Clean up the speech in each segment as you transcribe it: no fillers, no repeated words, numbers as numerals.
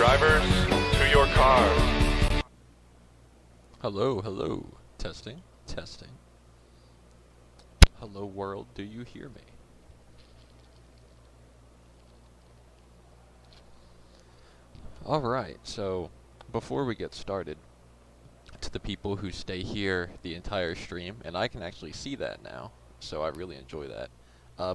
Drivers, to your cars. Hello, hello. Testing, testing. Hello world, do you hear me? Alright, so before we get started, to the people who stay here the entire stream, and I can actually see that now, so I really enjoy that.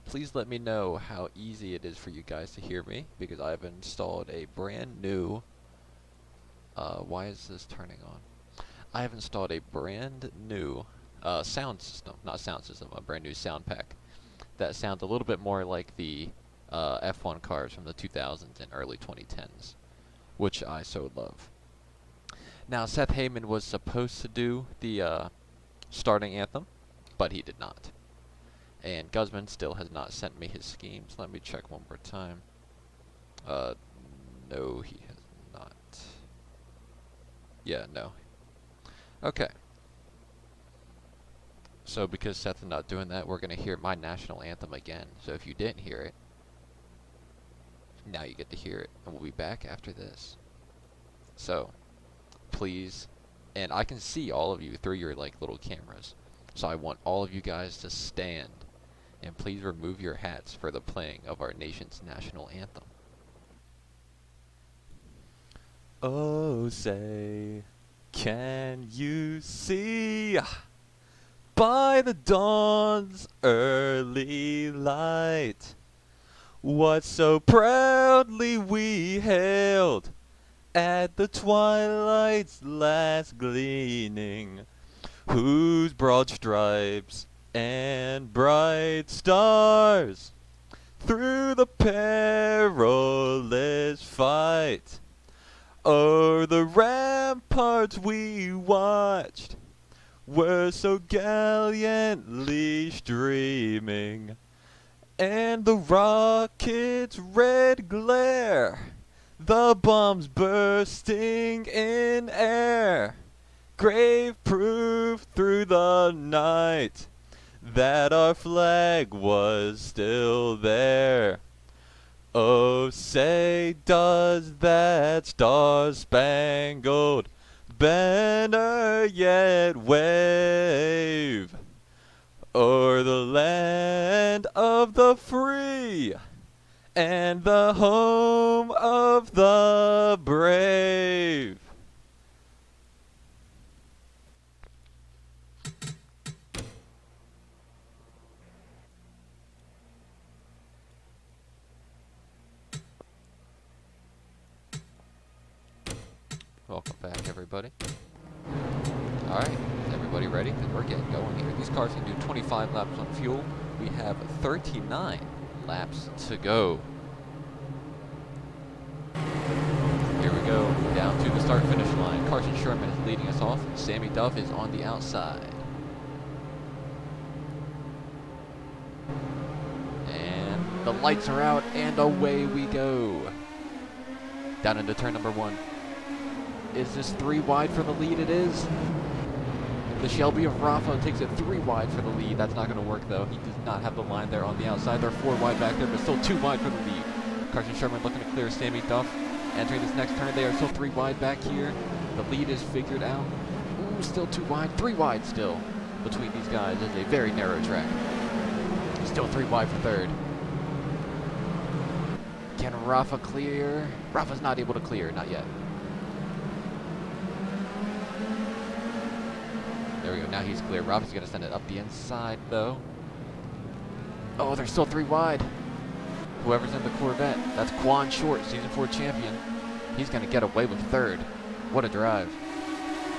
Please let me know how easy it is for you guys to hear me, because I've installed a brand new, why is this turning on? I have installed a brand new sound system, not sound system, a brand new sound pack that sounds a little bit more like the F1 cars from the 2000s and early 2010s, which I so love. Now, Seth Heyman was supposed to do the starting anthem, but he did not. And Guzman still has not sent me his schemes. Let me check one more time. No, he has not. Yeah, no. Okay. So because Seth is not doing that, we're going to hear my national anthem again. So if you didn't hear it, now you get to hear it. And we'll be back after this. So, please, and I can see all of you through your like little cameras. So I want all of you guys to stand. And please remove your hats for the playing of our nation's national anthem. Oh, say, can you see by the dawn's early light what so proudly we hailed at the twilight's last gleaming, whose broad stripes and bright stars through the perilous fight o'er the ramparts we watched were so gallantly streaming, and the rocket's red glare, the bombs bursting in air, grave proof through the night that our flag was still there. Oh, say, does that star-spangled banner yet wave o'er the land of the free and the home of the brave? Welcome back, everybody. Alright, is everybody ready? Because we're getting going here. These cars can do 25 laps on fuel. We have 39 laps to go. Here we go, down to the start-finish line. Carson Sherman is leading us off. Sammy Duff is on the outside. And the lights are out, and away we go. Down into turn number 1. Is this 3 wide for the lead? It is. The Shelby of Rafa takes it 3 wide for the lead. That's not going to work, though. He does not have the line there on the outside. They're 4 wide back there, but still 2 wide for the lead. Carson Sherman looking to clear Sammy Duff. Entering this next turn, they are still 3 wide back here. The lead is figured out. Ooh, still 2 wide. 3 wide still between these guys. It's a very narrow track. Still 3 wide for third. Can Rafa clear? Rafa's not able to clear. Not yet. There we go, now he's clear. Rafa's going to send it up the inside, though. Oh, they're still 3 wide. Whoever's in the Corvette, that's Quan Short, Season 4 champion. He's going to get away with third. What a drive.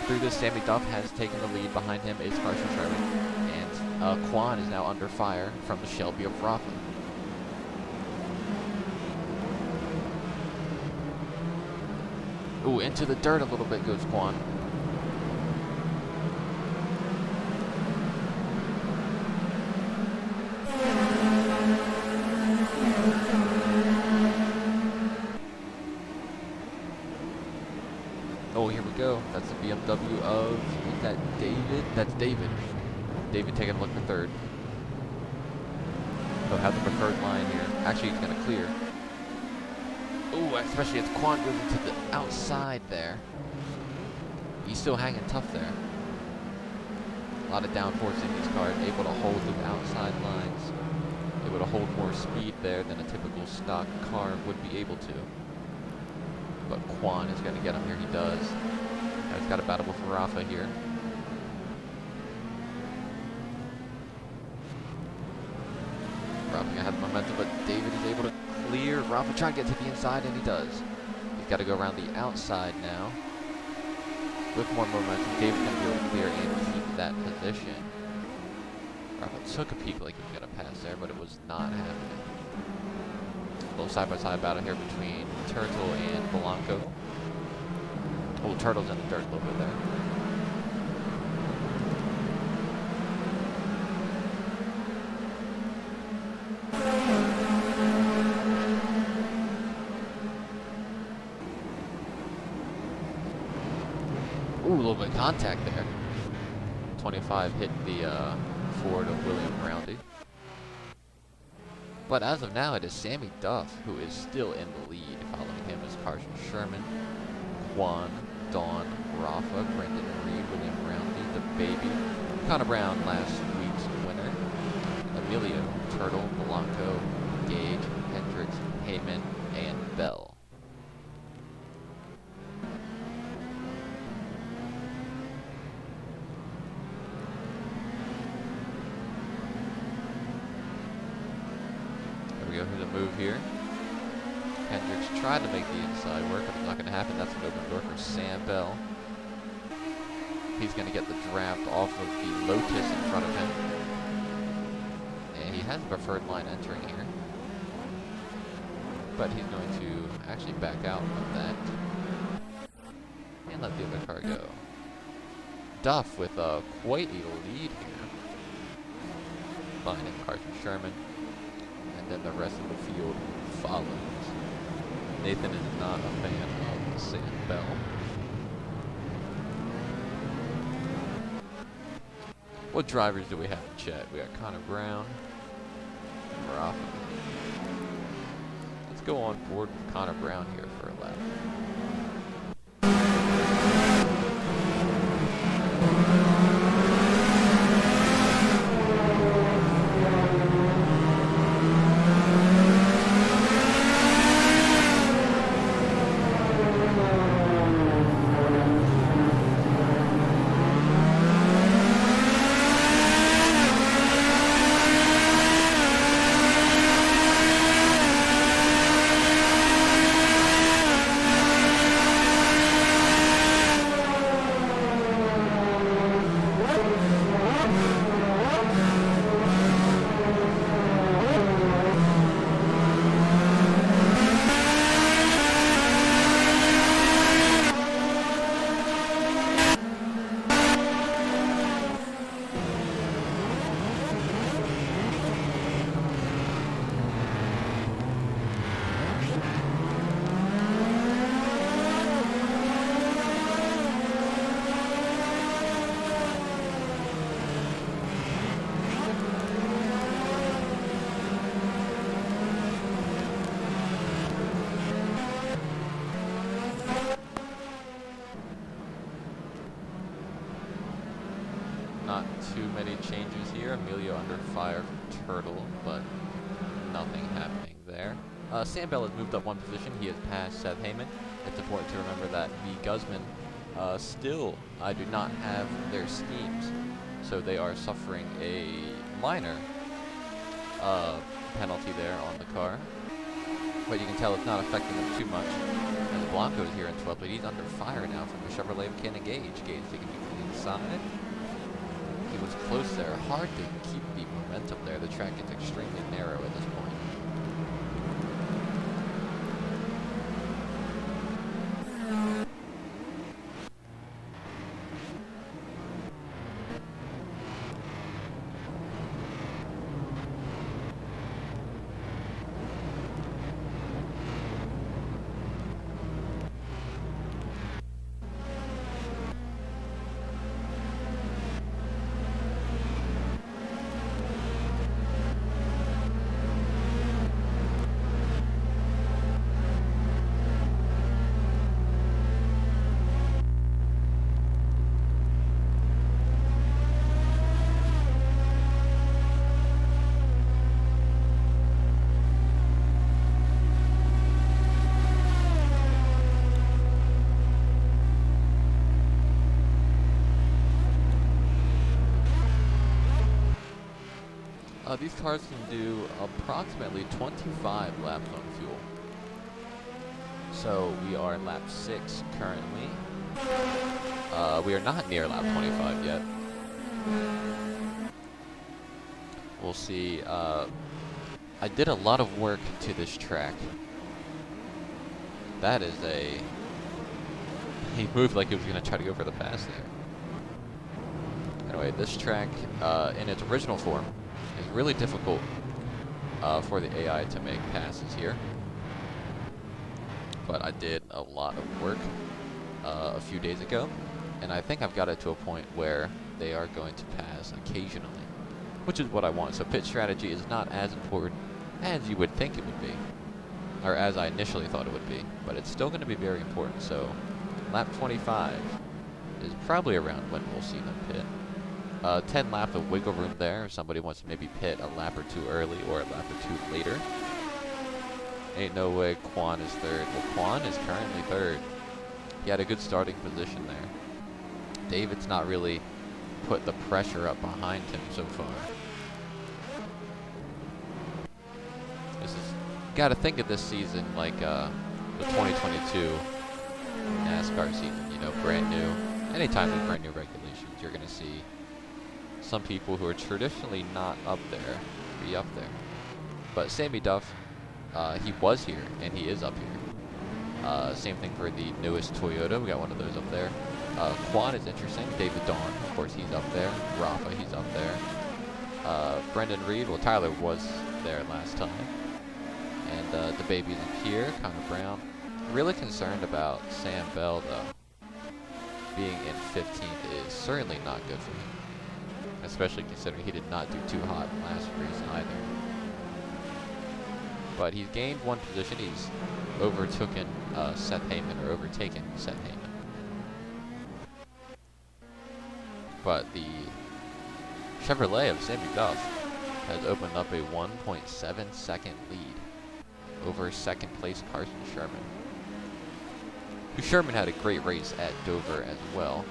Through this, Sammy Duff has taken the lead. Behind him is Carson Sherman. And Quan is now under fire from the Shelby of Rafa. Ooh, into the dirt a little bit goes Quan. Oh, here we go. That's the BMW of, is that David? That's David. David taking a look for third. He'll have the preferred line here. Actually, he's going to clear. Ooh, especially as Quan goes into the outside there. He's still hanging tough there. A lot of downforce in these cars, able to hold the outside lines, able to hold more speed there than a typical stock car would be able to. But Quan is going to get him here. He does. Now he's got a battle with Rafa here. Rafa going to have the momentum, but David is able to clear. Rafa trying to get to the inside, and he does. He's got to go around the outside now. With more momentum, David's going to be able to clear and keep that position. Rafa took a peek like he was going to pass there, but it was not happening. A little side-by-side battle here between Turtle and Blanco. Oh, Turtle's in the dirt a little bit there. Ooh, a little bit of contact there. 25 hit the Ford of William Roundy. But as of now, it is Sammy Duff who is still in the lead. Following him is Carson Sherman, Quan, Dawn, Rafa, Brendan Reed, William Roundy, The Baby, Connor Brown, last week's winner, Emilio, Turtle, Blanco, Gage, Hendricks, Heyman, and Bell. Go through the move here. Hendricks tried to make the inside work, but it's not going to happen. That's an open door for Sam Bell. He's going to get the draft off of the Lotus in front of him. And he has a preferred line entering here. But he's going to actually back out of that. And let the other car go. Duff with quite a lead here. Behind him, Carson Sherman. And then the rest of the field follows. Nathan is not a fan of Sam Bell. What drivers do we have in chat? We got Connor Brown and Rafa. Let's go on board with Connor Brown here for a lap. Not too many changes here. Emilio under fire from Turtle, but nothing happening there. Sam Bell has moved up one position. He has passed Seth Heyman. It's important to remember that the Guzman still do not have their schemes, so they are suffering a minor penalty there on the car. But you can tell it's not affecting them too much. As Blanco is here in 12th, but he's under fire now from the Chevrolet McKinnon Gage. Gage taking me to the inside. He was close there. Hard to keep the momentum there. The track gets extremely narrow at this point. These cars can do approximately 25 laps on fuel. So we are in lap 6 currently. We are not near lap 25 yet. We'll see. I did a lot of work to this track. That is a... He moved like he was going to try to go for the pass there. Anyway, this track, in its original form, is really difficult for the AI to make passes here. But I did a lot of work a few days ago, and I think I've got it to a point where they are going to pass occasionally, which is what I want. So pit strategy is not as important as you would think it would be, or as I initially thought it would be, but it's still going to be very important. So lap 25 is probably around when we'll see them pit. 10 laps of wiggle room there if somebody wants to maybe pit a lap or two early or a lap or two later. Ain't no way Quan is third. Well, Quan is currently third. He had a good starting position there. David's not really put the pressure up behind him so far. This is, gotta think of this season like the 2022 NASCAR season, you know, brand new. Anytime there's brand new regulations, you're gonna see some people who are traditionally not up there be up there. But Sammy Duff, he was here and he is up here. Same thing for the newest Toyota. We got one of those up there. Quan is interesting. David Dawn, of course, he's up there. Rafa, he's up there. Brendan Reed, well, Tyler was there last time. And the baby's up here, Connor Brown. Really concerned about Sam Bell, though. Being in 15th is certainly not good for him, especially considering he did not do too hot last race either. But he's gained one position. He's overtaken Seth Heyman, or overtaken Seth Heyman. But the Chevrolet of Sammy Duff has opened up a 1.7 second lead over second place Carson Sherman. Who Sherman had a great race at Dover as well.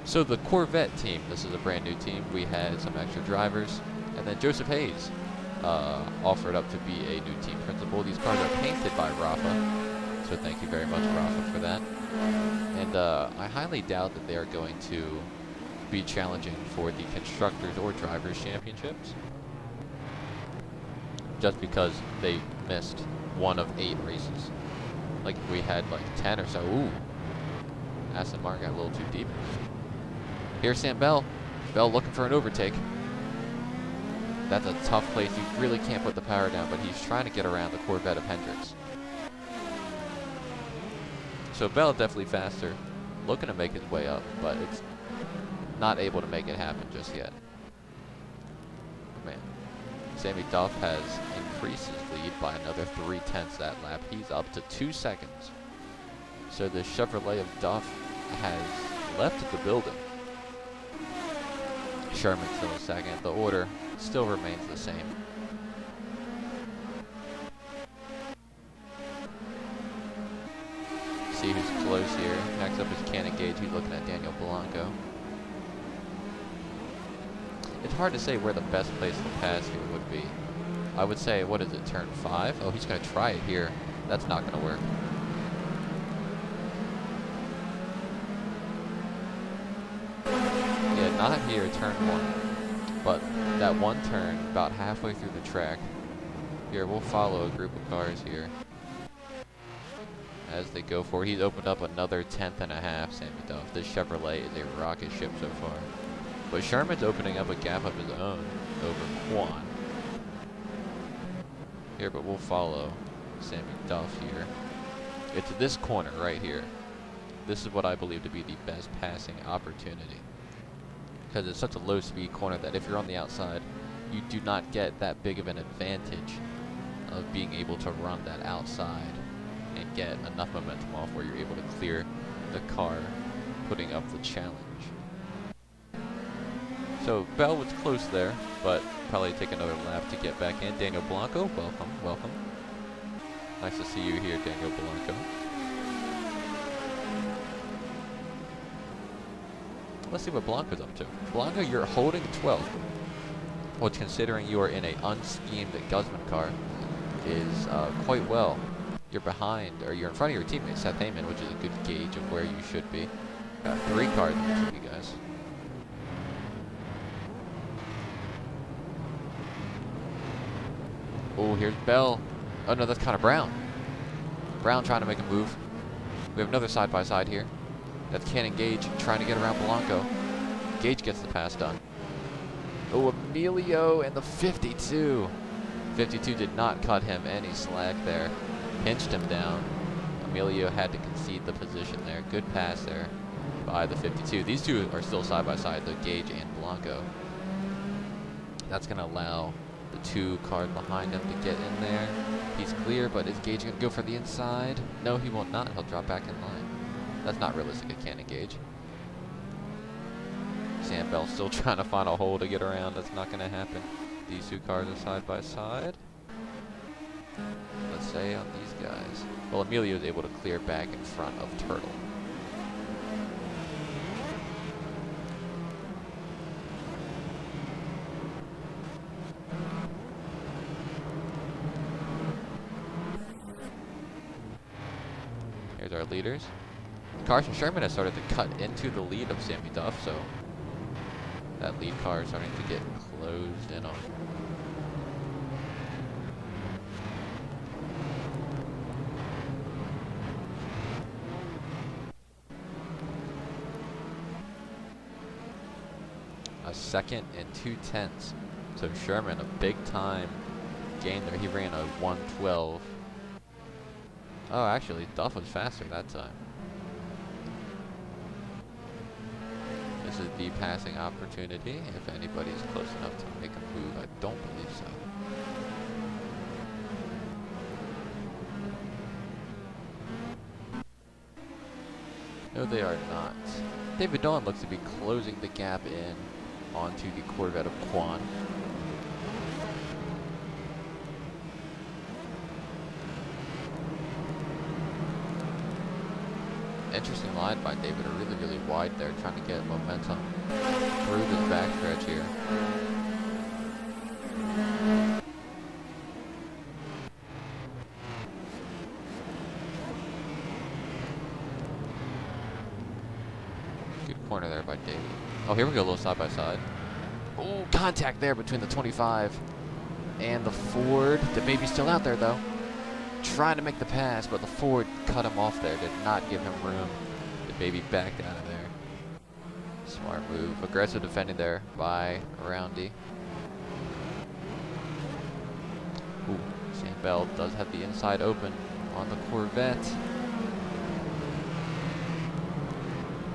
So the Corvette team, this is a brand new team. We had some extra drivers, and then Joseph Hayes offered up to be a new team principal. These cars are painted by Rafa, so thank you very much, Rafa, for that. And I highly doubt that they are going to be challenging for the Constructors or Drivers Championships, just because they missed one of 8 races. Like, we had like 10 or so. Ooh, Aston Martin got a little too deep. Here's Sam Bell. Bell looking for an overtake. That's a tough place. You really can't put the power down, but he's trying to get around the Corvette of Hendricks. So Bell definitely faster, looking to make his way up, but it's not able to make it happen just yet. Man, Sammy Duff has increased his lead by another 0.3 that lap. He's up to 2 seconds. So the Chevrolet of Duff has left the building. Sherman still in second. The order still remains the same. See who's close here. Next up is Cannon Gage. He's looking at Daniel Blanco. It's hard to say where the best place to pass here would be. I would say, what is it, turn 5? Oh, he's going to try it here. That's not going to work. Yeah, not here, turn 1. But that one turn, about halfway through the track. Here, we'll follow a group of cars here as they go forward. He's opened up another 1/10.5, Sammy Duff. This Chevrolet is a rocket ship so far. But Sherman's opening up a gap of his own over Quan. Here, but we'll follow Sammy Duff here. It's this corner right here. This is what I believe to be the best passing opportunity, because it's such a low speed corner that if you're on the outside, you do not get that big of an advantage of being able to run that outside and get enough momentum off where you're able to clear the car putting up the challenge. So Bell was close there, but probably take another lap to get back in. Daniel Blanco, welcome, welcome. Nice to see you here, Daniel Blanco. Let's see what Blanco's up to. Blanco, you're holding 12th, which, considering you are in a unschemed Guzman car, is quite well. You're behind, or you're in front of your teammate, Seth Heyman, which is a good gauge of where you should be. Got 3 cars in between you guys. Oh, here's Bell. Oh no, that's Connor Brown. Brown trying to make a move. We have another side-by-side here. That's Cannon Gage trying to get around Blanco. Gage gets the pass done. Oh, Emilio and the 52. 52 did not cut him any slack there. Pinched him down. Emilio had to concede the position there. Good pass there by the 52. These two are still side-by-side, though, Gage and Blanco. That's going to allow the 2 cars behind him to get in there. He's clear, but is Gage going to go for the inside? No, he will not. He'll drop back in line. That's not realistic at Cannon Gage. Sam Bell still trying to find a hole to get around. That's not going to happen. These 2 cars are side by side. Let's say on these guys. Well, Emilio is able to clear back in front of Turtle. Here's our leaders. Carson Sherman has started to cut into the lead of Sammy Duff, so that lead car is starting to get closed in on. A 2nd and 2/10. So Sherman, a big time gain there. He ran a 1:12. Oh, actually, Duff was faster that time. This is the passing opportunity. If anybody is close enough to make a move, I don't believe so. No, they are not. David Dawn looks to be closing the gap in onto the Corvette of Quan. Interesting line by David, really, really wide there, trying to get momentum through this backstretch here. Good corner there by David. Oh, here we go, a little side by side. Oh, contact there between the 25 and the Ford. The baby's still out there though. Trying to make the pass, but the Ford cut him off there, did not give him room. The baby backed out of there. Smart move. Aggressive defending there by Roundy. Ooh, Sam Bell does have the inside open on the Corvette.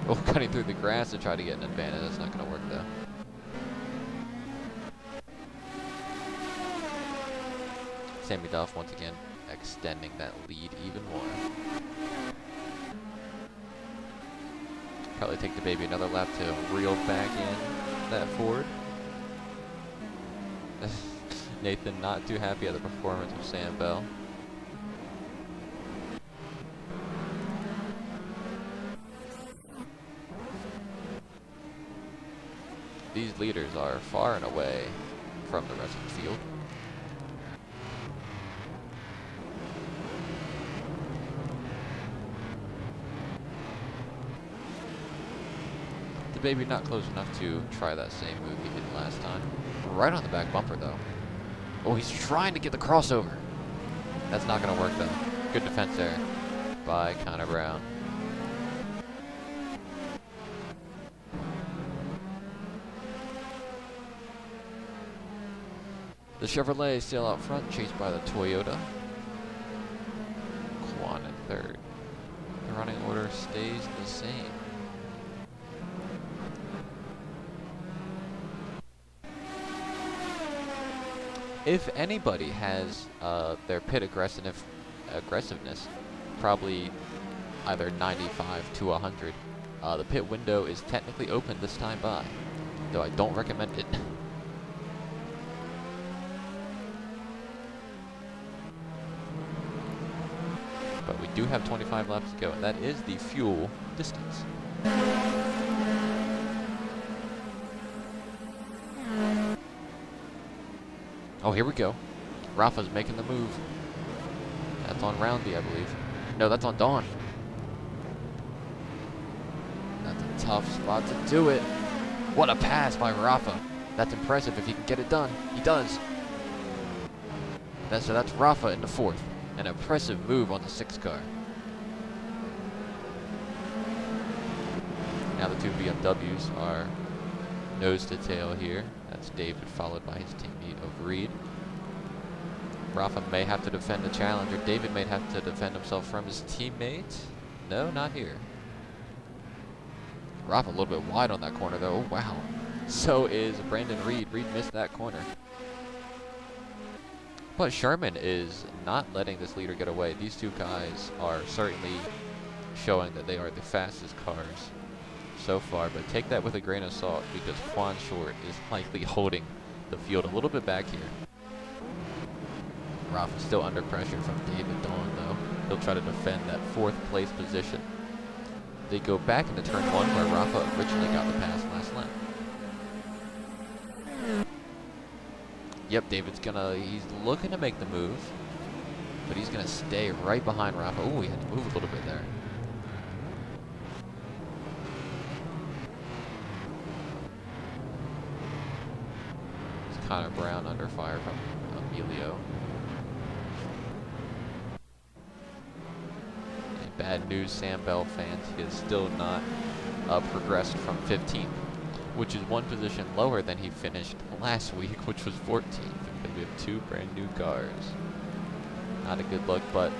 Oh, cutting through the grass to try to get an advantage. That's not going to work though. Sammy Duff once again extending that lead even more. Probably take the baby another lap to reel back in that Ford. Nathan not too happy at the performance of Sam Bell. These leaders are far and away from the rest of the field. The baby not close enough to try that same move he did last time. Right on the back bumper though. Oh, he's trying to get the crossover. That's not going to work though. Good defense there by Connor Brown. The Chevrolet is still out front, chased by the Toyota. Quan in 3rd. The running order stays the same. If anybody has their pit aggressiveness, probably either 95 to 100, the pit window is technically open this time by, though I don't recommend it. But we do have 25 laps to go, and that is the fuel distance. Oh, here we go. Rafa's making the move. That's on Roundy, I believe. No, that's on Dawn. That's a tough spot to do it. What a pass by Rafa. That's impressive if he can get it done. He does. So that's Rafa in the 4th. An impressive move on the 6 car. Now the two BMWs are nose to tail here. That's David followed by his teammate of Reed. Rafa may have to defend the challenger. David may have to defend himself from his teammate. No, not here. Rafa a little bit wide on that corner though. Oh, wow. So is Brandon Reed. Reed missed that corner. But Sherman is not letting this leader get away. These two guys are certainly showing that they are the fastest cars so far, but take that with a grain of salt because Quan Short is likely holding the field a little bit back here. Rafa's still under pressure from David Dawn though. He'll try to defend that 4th place position. They go back into turn 1 where Rafa originally got the pass last lap. Yep, David's he's looking to make the move, but he's gonna stay right behind Rafa. Oh, he had to move a little bit there. It's Connor Brown under fire from Emilio. And bad news, Sam Bell fans, he is still not progressed from 15th. Which is 1 position lower than he finished last week, which was 14th, because we have 2 brand new cars. Not a good look, but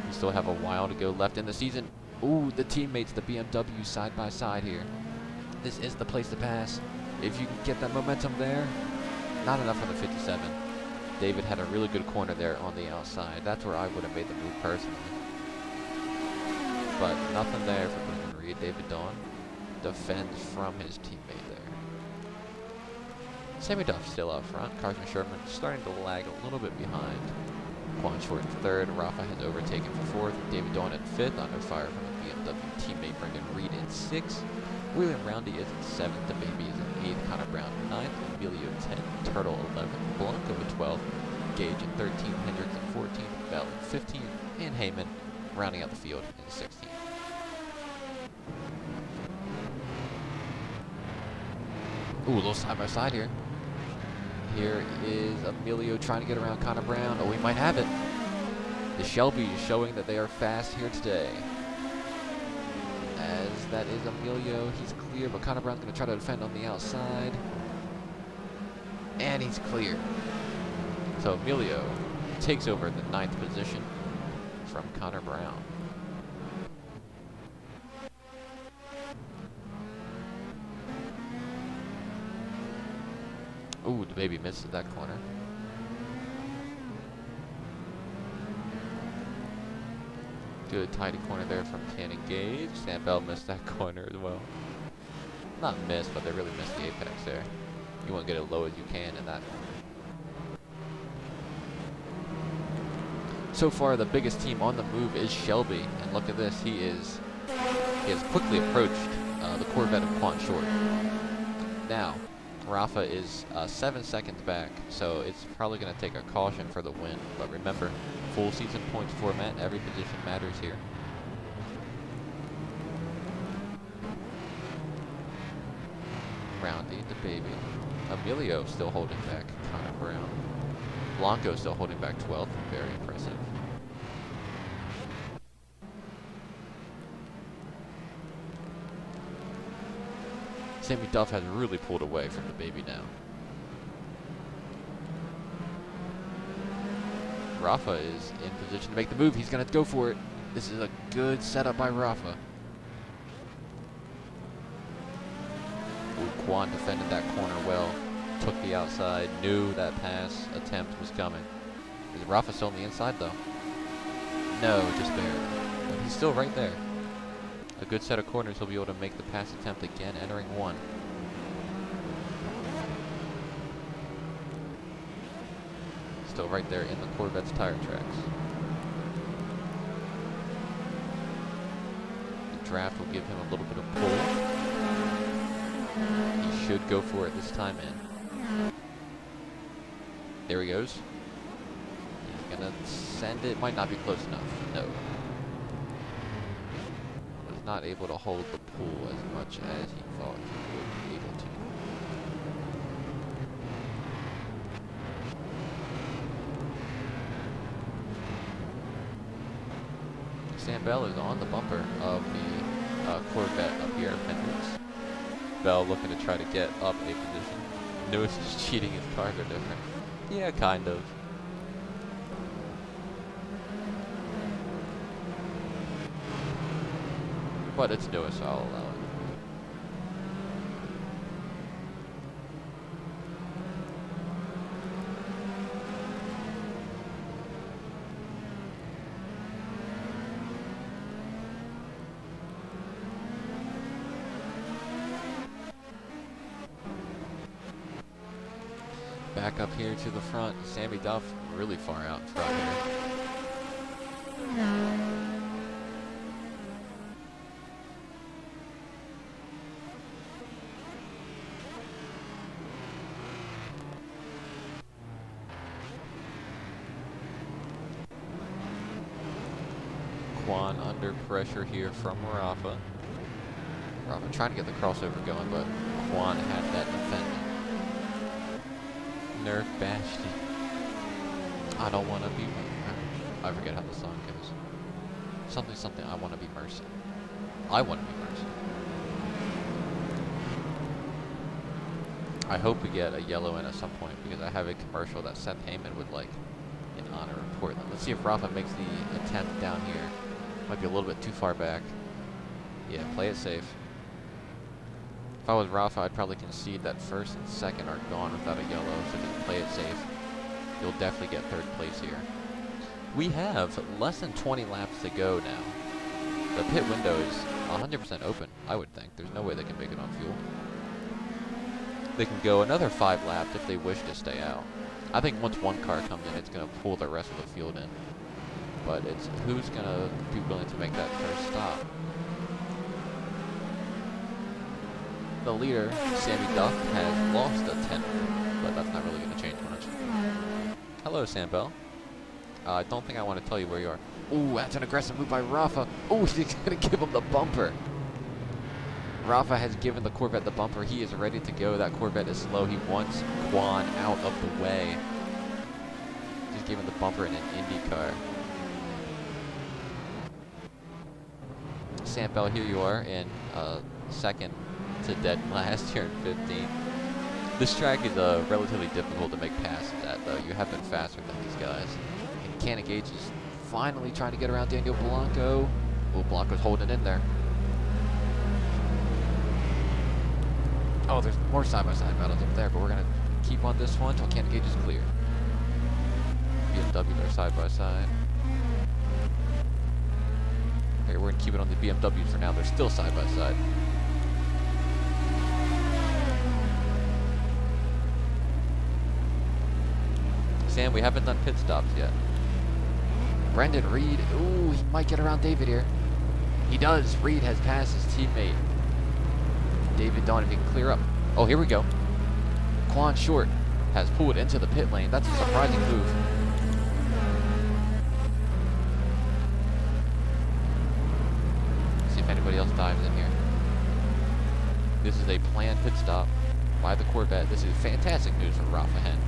we still have a while to go left in the season. Ooh, the teammates, the BMW side by side here. This is the place to pass. If you can get that momentum there, not enough on the 57. David had a really good corner there on the outside. That's where I would have made the move personally. But nothing there for Brandon Reed. David Dawn defends from his teammate there. Sammy Duff still up front. Carson Sherman starting to lag a little bit behind. Quan Short in 3rd. Rafa has overtaken for 4th. David Dawn in 5th under fire from a BMW teammate. Brendan Reed in 6th. William Roundy is in 7th. The Baby is in 8th. Connor Brown 9th. Emilio 10th. Turtle 11th. Blanco in 12th. Gage in 13th. Hendricks in 14th. Bell in 15th. And Heyman rounding out the field in 16th. Ooh, a little side by side here. Here is Emilio trying to get around Connor Brown. Oh, we might have it. The Shelby is showing that they are fast here today. As that is Emilio. He's clear, but Connor Brown's going to try to defend on the outside. And he's clear. So Emilio takes over the 9th position from Connor Brown. Ooh, the Baby misses that corner. Good tidy corner there from Cannon Gage. Sam Bell missed that corner as well. Not missed, but they really missed the apex there. You want to get it low as you can in that corner. So far, the biggest team on the move is Shelby. And look at this, he has quickly approached the Corvette of Quan Short. Now, Rafa is 7 seconds back, so it's probably going to take a caution for the win. But remember, full season points format, every position matters here. Roundy, the Baby. Emilio still holding back Connor Brown. Blanco still holding back 12th, very impressive. Sammy Duff has really pulled away from the Baby now. Rafa is in position to make the move. He's going to go for it. This is a good setup by Rafa. Ooh, Quan defended that corner well. Took the outside. Knew that pass attempt was coming. Is Rafa still on the inside though? No, just barely. But he's still right there. A good set of corners, he'll be able to make the pass attempt again, entering 1. Still right there in the Corvette's tire tracks. The draft will give him a little bit of pull. He should go for it this time in. There he goes. He's gonna send it. Might not be close enough. No. Was not able to hold the pool as much as he thought he would be able to. Sam Bell is on the bumper of the Corvette up here at Hendricks. Bell looking to try to get up a position. Lewis is cheating his cars are different. Yeah, kind of. But it's Lewis, so I'll allow it. Back up here to the front, Sammy Duff really far out in front here. Quan under pressure here from Rafa. Rafa trying to get the crossover going, but Quan had that defending. Nerf Bashty. I don't want to be. I forget how the song goes. Something. I want to be Mercy. I want to be Mercy. I hope we get a yellow in at some point because I have a commercial that Seth Heyman would like in honor of Portland. Let's see if Rafa makes the attempt down here. Might be a little bit too far back. Yeah, play it safe. If I was Rafa, I'd probably concede that first and second are gone without a yellow, so just play it safe. You'll definitely get third place here. We have less than 20 laps to go now. The pit window is 100% open, I would think. There's no way they can make it on fuel. They can go another 5 laps if they wish to stay out. I think once one car comes in, it's going to pull the rest of the field in. But it's who's going to be willing to make that first stop. The leader, Sammy Duff, has lost a 10th, but that's not really going to change much. Hello, Sam Bell. I don't think I want to tell you where you are. Ooh, that's an aggressive move by Rafa. Ooh, he's going to give him the bumper. Rafa has given the Corvette the bumper. He is ready to go. That Corvette is slow. He wants Quan out of the way. He's giving the bumper in an Indy car. Sam Bell, here you are in second to dead last here in 15. This track is relatively difficult to make passes at, though. You have been faster than these guys. And Cannon Gage is finally trying to get around Daniel Blanco. Oh, Blanco's holding in there. Oh, there's more side-by-side battles up there, but we're going to keep on this one until Cannon Gage is clear. BMW are side-by-side. Okay, we're going to keep it on the BMWs for now. They're still side-by-side. Sam, we haven't done pit stops yet. Brendan Reed, ooh, he might get around David here. He does. Reed has passed his teammate. David Dawn, if he can clear up. Oh, here we go. Quan Short has pulled into the pit lane. That's a surprising move. See if anybody else dives in here. This is a planned pit stop by the Corvette. This is fantastic news for Rafa Henn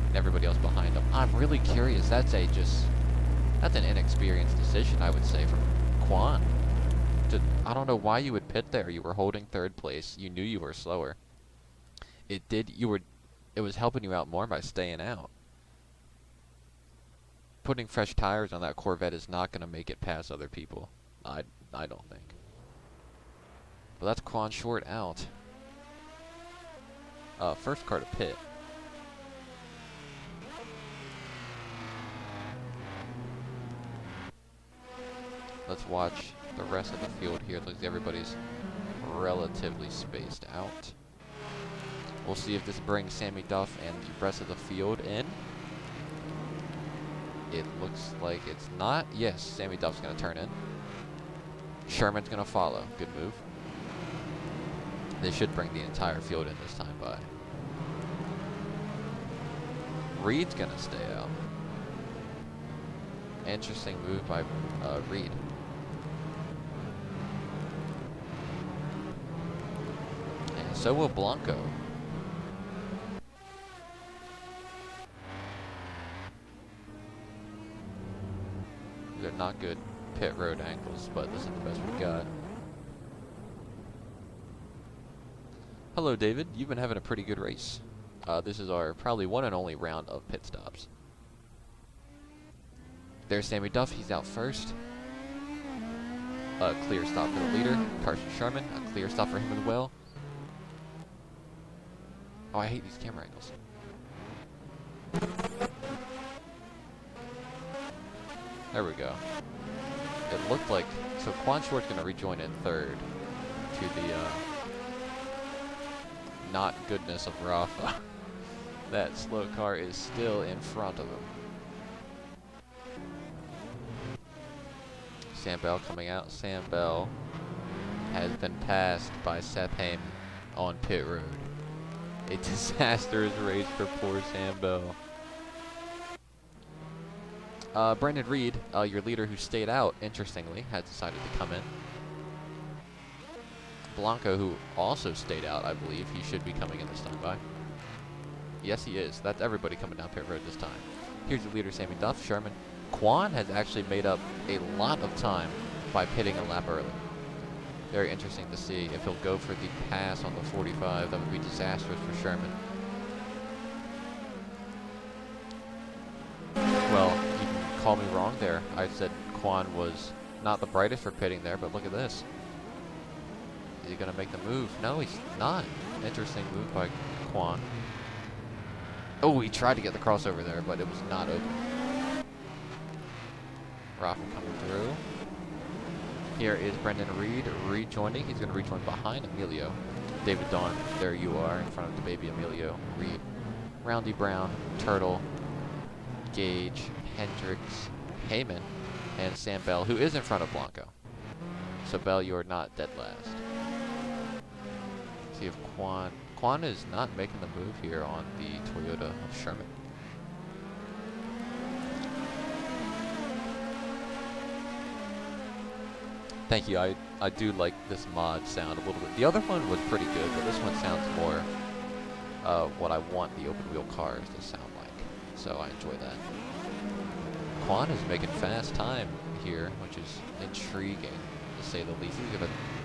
and everybody else behind him. I'm really curious. That's an inexperienced decision, I would say, from Quan. I don't know why you would pit there. You were holding third place. You knew you were slower. It was helping you out more by staying out. Putting fresh tires on that Corvette is not going to make it past other people. I don't think. But that's Quan Short out. First car to pit. Let's watch the rest of the field here. Looks like everybody's relatively spaced out. We'll see if this brings Sammy Duff and the rest of the field in. It looks like it's not. Yes, Sammy Duff's going to turn in. Sherman's going to follow. Good move. They should bring the entire field in this time by. Reed's gonna stay out. Interesting move by Reed. And so will Blanco. They're not good pit road angles, but this is the best we got. Hello, David. You've been having a pretty good race. This is our probably one and only round of pit stops. There's Sammy Duff. He's out first. A clear stop for the leader, Carson Sharman. A clear stop for him as well. Oh, I hate these camera angles. There we go. It looked like, so Quan Short's going to rejoin in third to the not goodness of Rafa. That slow car is still in front of him. Sam Bell coming out. Sam Bell has been passed by Seth Heyman on pit road. A disastrous race for poor Sam Bell. Brendan Reed, your leader who stayed out, interestingly, has decided to come in. Blanco, who also stayed out, I believe, he should be coming in this time by. Yes, he is. That's everybody coming down pit road this time. Here's the leader, Sammy Duff. Sherman. Quan has actually made up a lot of time by pitting a lap early. Very interesting to see if he'll go for the pass on the 45. That would be disastrous for Sherman. Well, you can call me wrong there. I said Quan was not the brightest for pitting there, but look at this. Is he going to make the move? No, he's not. Interesting move by Quan. Oh, he tried to get the crossover there, but it was not open. Rafa coming through. Here is Brendan Reed rejoining. He's going to rejoin behind Emilio. David Dawn, there you are in front of the baby Emilio. Reed, Roundy Brown, Turtle, Gage, Hendricks, Heyman, and Sam Bell, who is in front of Blanco. So Bell, you're not dead last. See if Quan is not making the move here on the Toyota of Sherman. Thank you. I do like this mod sound a little bit. The other one was pretty good, but this one sounds more what I want the open wheel cars to sound like. So I enjoy that. Quan is making fast time here, which is intriguing to say the least.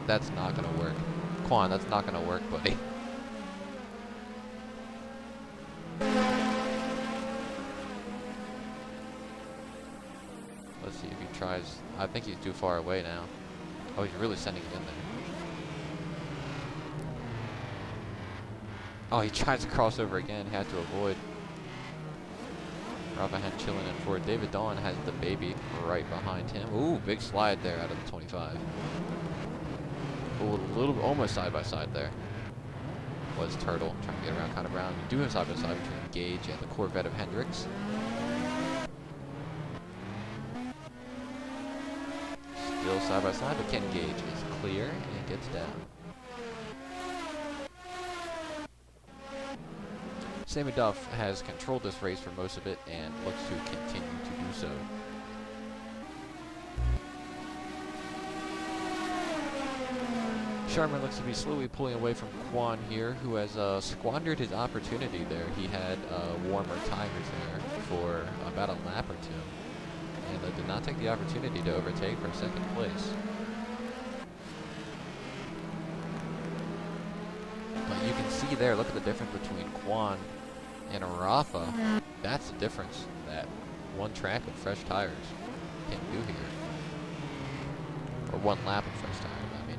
That's not going to work. Quan, that's not going to work, buddy. Let's see if he tries. I think he's too far away now. Oh, he's really sending it in there. Oh, he tries to cross over again. He had to avoid. Rafa Hen chilling in forward. David Dawn has the baby right behind him. Ooh, big slide there out of the 25. Ooh, a little, almost side by side there. Was Turtle trying to get around Connor Brown. We do have side by side between Gage and the Corvette of Hendricks. Still side by side, but Ken Gage is clear and gets down. Sammy Duff has controlled this race for most of it and looks to continue to do so. Sharman looks to be slowly pulling away from Quan here, who has squandered his opportunity there. He had warmer tires there for about a lap or two, and did not take the opportunity to overtake for second place. But you can see there, look at the difference between Quan and Rafa. That's the difference that one track of fresh tires can do here. Or one lap of fresh tires, I mean.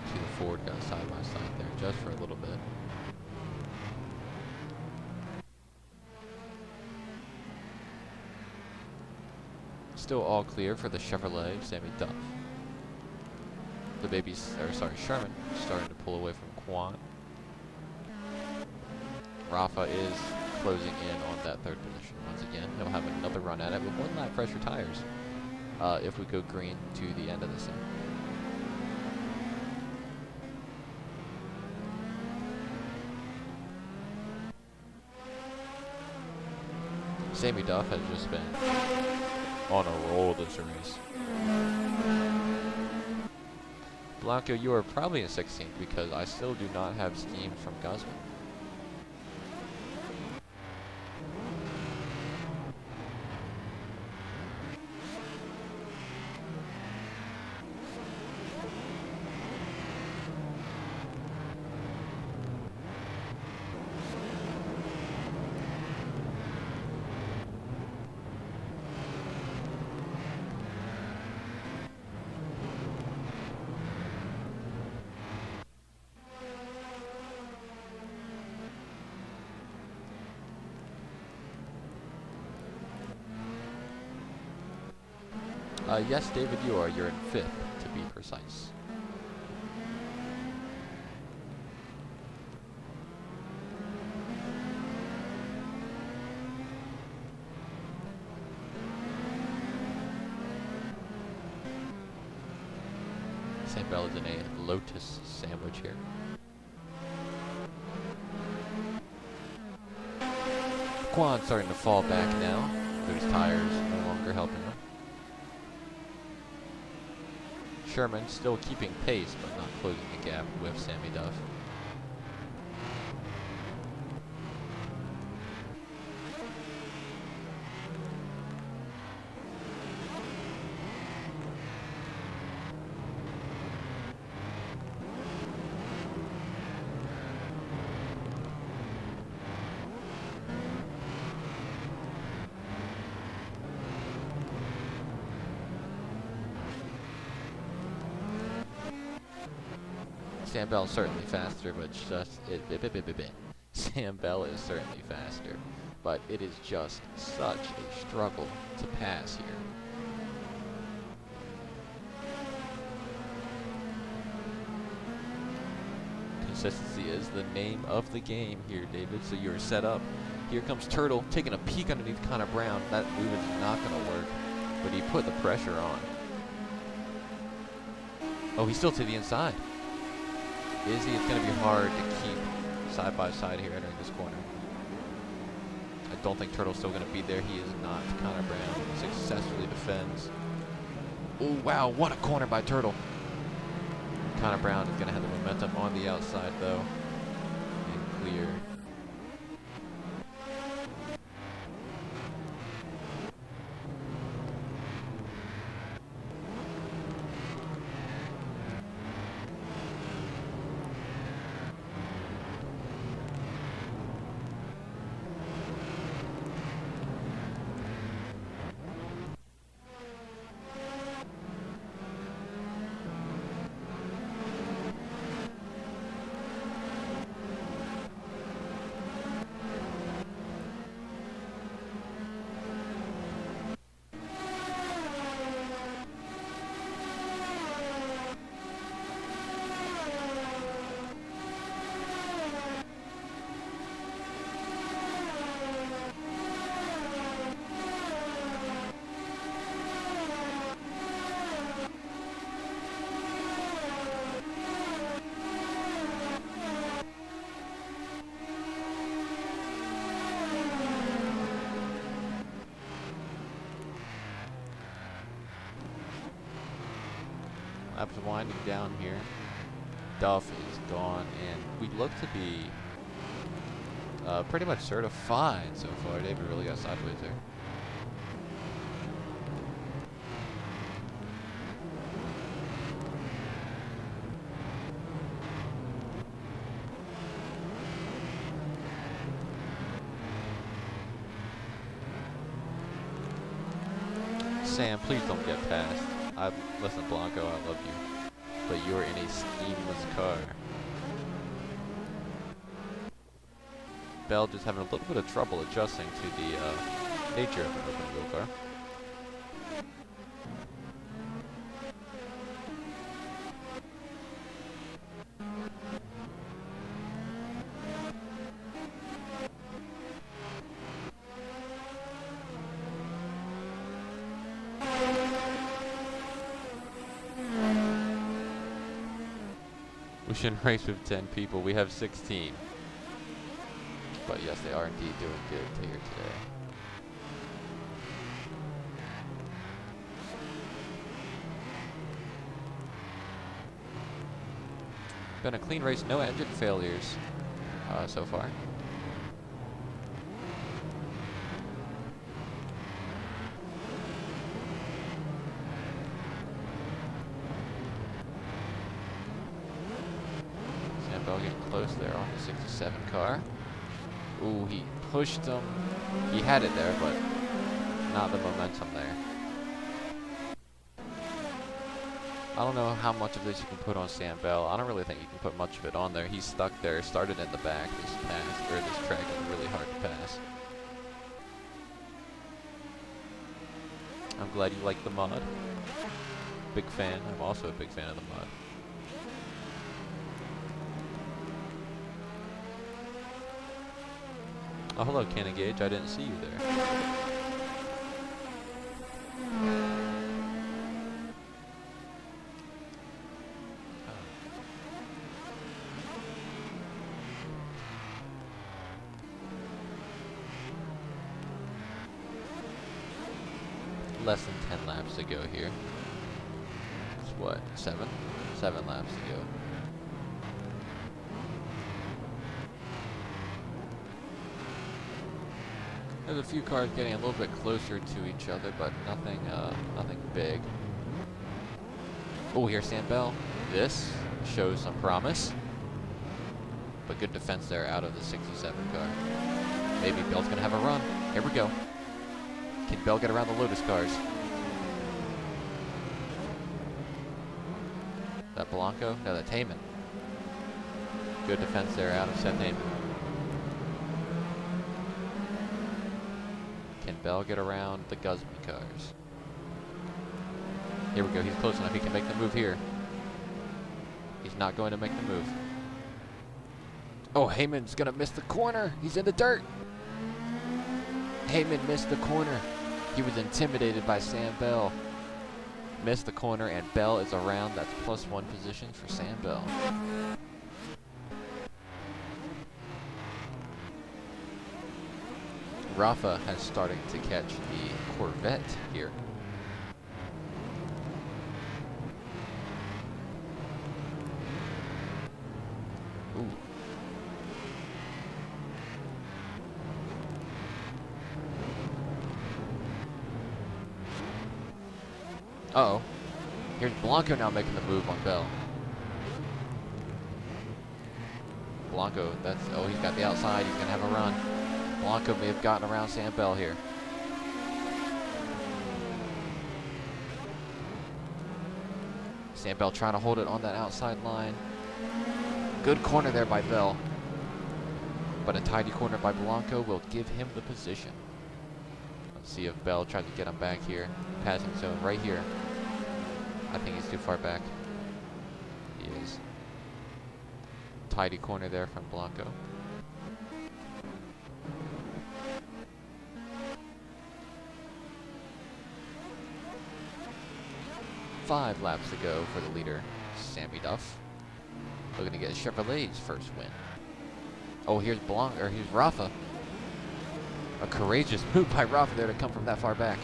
See the Ford got side by side there just for a little bit. Still all clear for the Chevrolet Sammy Duff. The baby's, or sorry, Sherman starting to pull away from Quan. Rafa is closing in on that third position once again. He'll have another run at it with one lap fresher tires if we go green to the end of the sim. Sammy Duff has just been on a roll this race. Blanco, you are probably in 16th because I still do not have steam from Guzman. Yes, David, you are. You're in 5th, to be precise. Sam Bell is in a Lotus sandwich here. Quan starting to fall back now. Those tires no longer helping him. Sherman still keeping pace, but not closing the gap with Sammy Duff. Sam Bell is certainly faster, but Sam Bell is certainly faster, but it is just such a struggle to pass here. Consistency is the name of the game here, David, so you're set up. Here comes Turtle, taking a peek underneath Connor Brown. That move is not going to work, but he put the pressure on. Oh, he's still to the inside. Is he? It's going to be hard to keep side by side here entering this corner. I don't think Turtle's still going to be there. He is not. Connor Brown successfully defends. Oh, wow. What a corner by Turtle. Connor Brown is going to have the momentum on the outside, though. And clear. Laps winding down here. Duff is gone, and we look to be pretty much certified so far. David really got sideways there. Sam, please don't get past. Listen, Blanco, I love you, but you're in a steamless car. Bell just having a little bit of trouble adjusting to the nature of an open wheel car. Ocean race with 10 people. We have 16. But yes, they are indeed doing good here today. Been a clean race, no engine failures so far. Sam Bell getting close there on the 67 car. Ooh, he pushed him. He had it there, but not the momentum there. I don't know how much of this you can put on Sam Bell. I don't really think you can put much of it on there. He's stuck there, started in the back. This track is really hard to pass. I'm glad you like the mod. Big fan. I'm also a big fan of the mod. Oh, hello, Cannon Gage. I didn't see you there. Less than 10 laps to go here. It's what, 7? 7 laps to go. There's a few cars getting a little bit closer to each other, but nothing big. Oh, here's Sam Bell. This shows some promise. But good defense there out of the 67 car. Maybe Bell's gonna have a run. Here we go. Can Bell get around the Lotus cars? That Blanco? No, that's Heyman. Good defense there out of Seth Heyman. Can Bell get around the Guzman cars? Here we go. He's close enough. He can make the move here. He's not going to make the move. Oh, Heyman's going to miss the corner. He's in the dirt. Heyman missed the corner. He was intimidated by Sam Bell. Missed the corner, and Bell is around. That's +1 position for Sam Bell. Rafa has started to catch the Corvette here. Ooh. Uh-oh. Here's Blanco now making the move on Bell. Blanco, oh, he's got the outside. He's going to have a run. Blanco may have gotten around Sam Bell here. Sam Bell trying to hold it on that outside line. Good corner there by Bell. But a tidy corner by Blanco will give him the position. Let's see if Bell tries to get him back here. Passing zone right here. I think he's too far back. He is. Tidy corner there from Blanco. Five laps to go for the leader, Sammy Duff. Looking to get Chevrolet's first win. Oh, here's here's Rafa. A courageous move by Rafa there to come from that far back.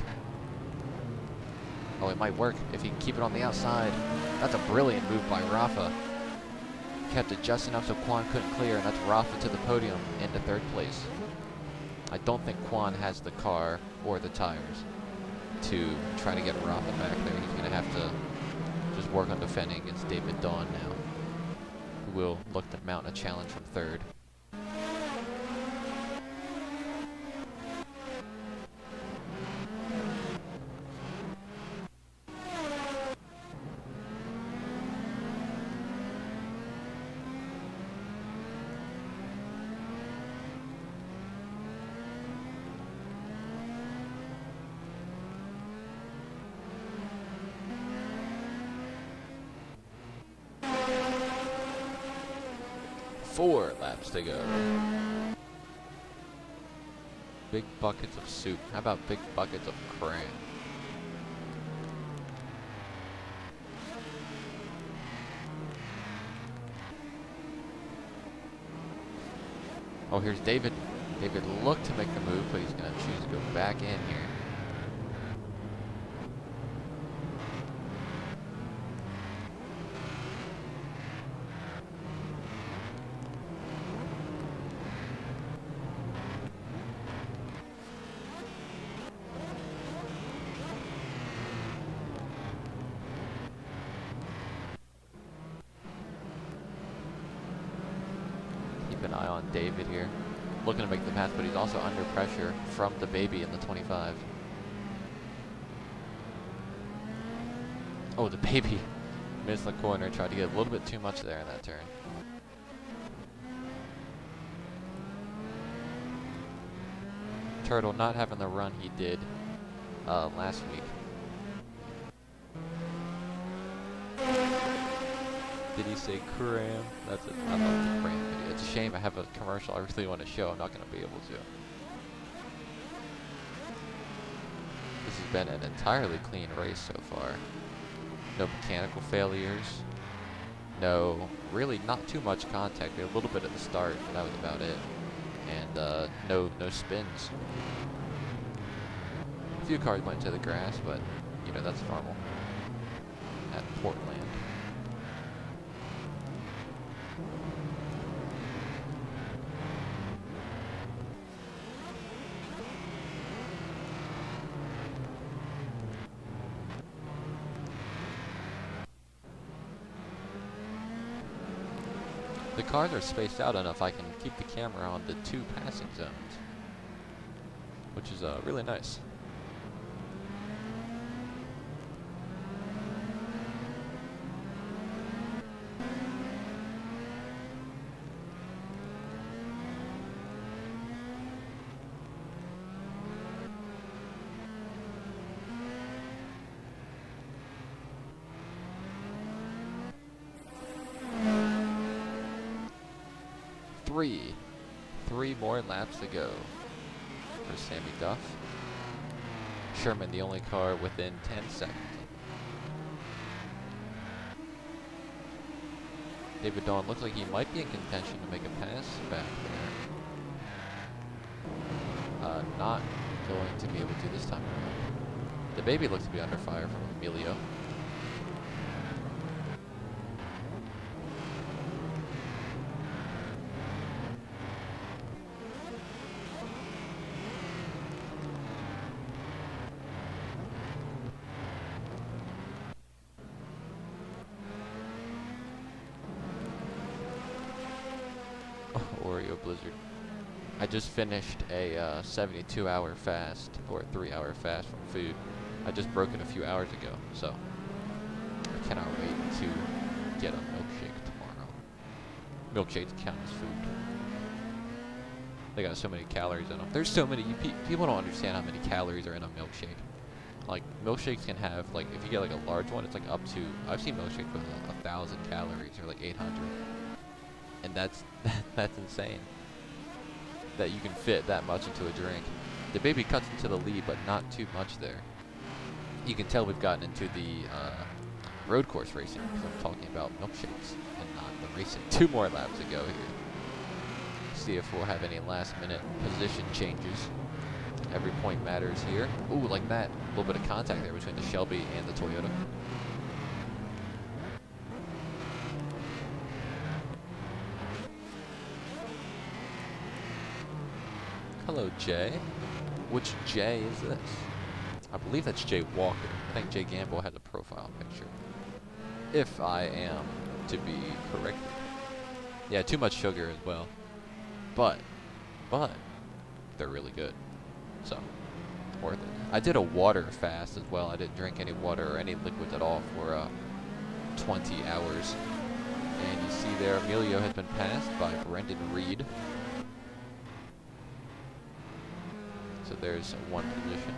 Oh, it might work if he can keep it on the outside. That's a brilliant move by Rafa. Kept it just enough so Quan couldn't clear, and that's Rafa to the podium into third place. I don't think Quan has the car or the tires to try to get Rafa back there. He's going to have to just work on defending against David Dawn now, who will look to mount a challenge from third. Four laps to go. Big buckets of soup. How about big buckets of cram? Oh, here's David. David looked to make the move, but he's going to choose to go back in here. Keep an eye on David here. Looking to make the pass, but he's also under pressure from the baby in the 25. Oh, the baby missed the corner, tried to get a little bit too much there in that turn. Turtle not having the run he did last week. Did he say cram? That's it. I love the cram video. It's a shame I have a commercial I really want to show. I'm not going to be able to. This has been an entirely clean race so far. No mechanical failures. No, really not too much contact. A little bit at the start, but that was about it. And no spins. A few cars went to the grass, but you know that's normal at Portland. The cars are spaced out enough I can keep the camera on the 2 passing zones, which is really nice. Three more laps to go for Sammy Duff. Sherman the only car within 10 seconds. David Dawn looks like he might be in contention to make a pass back there. Not going to be able to this time around. The baby looks to be under fire from Emilio. Oreo Blizzard. I just finished a 72-hour fast, or a 3-hour fast from food. I just broke it a few hours ago, so I cannot wait to get a milkshake tomorrow. Milkshakes count as food. They got so many calories in them. There's so many. People don't understand how many calories are in a milkshake. Like, milkshakes can have, like, if you get like a large one, it's like up to, I've seen milkshakes with 1,000 calories or like 800. And that's insane that you can fit that much into a drink. The baby cuts into the lead, but not too much there. You can tell we've gotten into the road course racing because I'm talking about milkshakes and not the racing. 2 more laps to go here. See if we'll have any last minute position changes. Every point matters here. Ooh, like that. A little bit of contact there between the Shelby and the Toyota. Hello, Jay. Which Jay is this? I believe that's Jay Walker. I think Jay Gamble has a profile picture. If I am to be corrected. Yeah, too much sugar as well. But, they're really good. So, worth it. I did a water fast as well. I didn't drink any water or any liquids at all for 20 hours. And you see there, Emilio has been passed by Brendan Reed. So there's 1 position.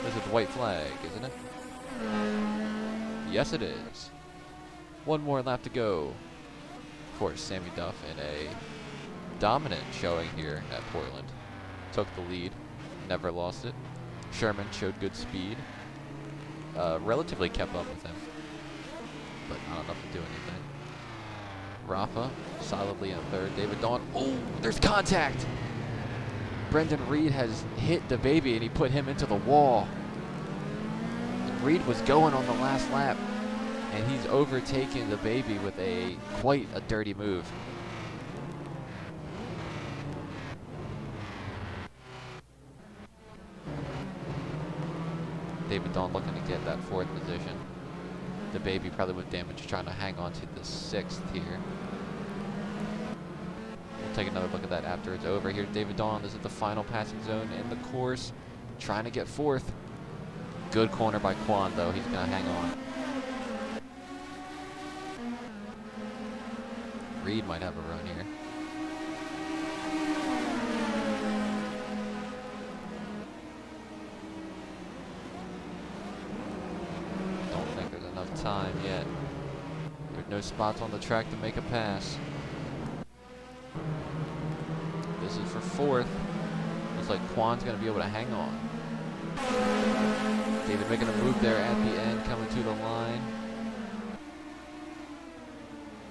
This is the white flag, isn't it? Yes, it is. 1 more lap to go for Sammy Duff in a dominant showing here at Portland. Took the lead, never lost it. Sherman showed good speed. Relatively kept up with him, but not enough to do anything. Rafa solidly in third. David Dawn. Oh, there's contact. Brendan Reed has hit the baby and he put him into the wall. Reed was going on the last lap and he's overtaken the baby with quite a dirty move. David Dawn looking to get that fourth position. The baby probably with damage trying to hang on to the sixth here. We'll take another look at that after it's over. Here's David Dawn. This is the final passing zone in the course. Trying to get fourth. Good corner by Quan though. He's going to hang on. Reed might have a run here. Time yet. There's no spots on the track to make a pass. This is for fourth. Looks like Quan's going to be able to hang on. David making a move there at the end, coming to the line.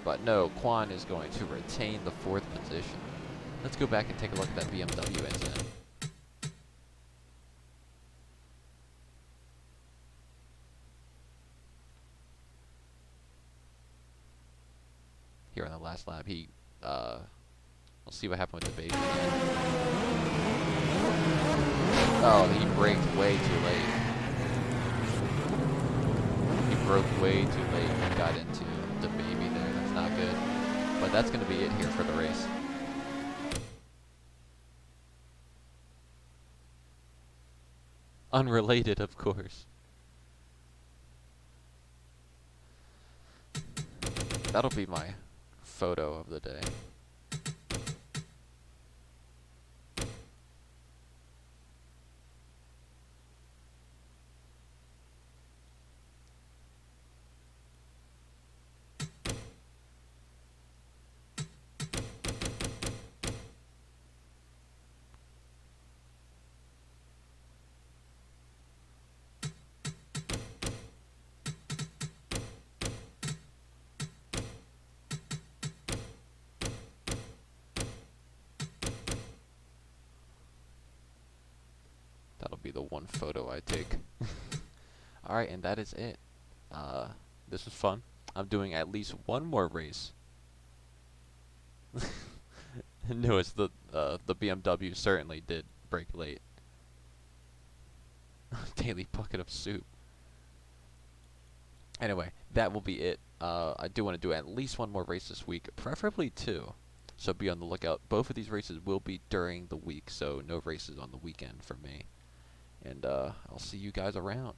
But no, Quan is going to retain the fourth position. Let's go back and take a look at that BMW incident. Here on the last lap, we'll see what happened with the baby. Oh, he braked way too late. He broke way too late and got into the baby there. That's not good. But that's going to be it here for the race. Unrelated, of course. That'll be my photo of the day. That'll be the one photo I take. Alright, and that is it. This was fun. I'm doing at least one more race. No, it's the BMW certainly did break late. Daily bucket of soup. Anyway, that will be it. I do want to do at least one more race this week, preferably two. So be on the lookout. Both of these races will be during the week, so no races on the weekend for me. And I'll see you guys around.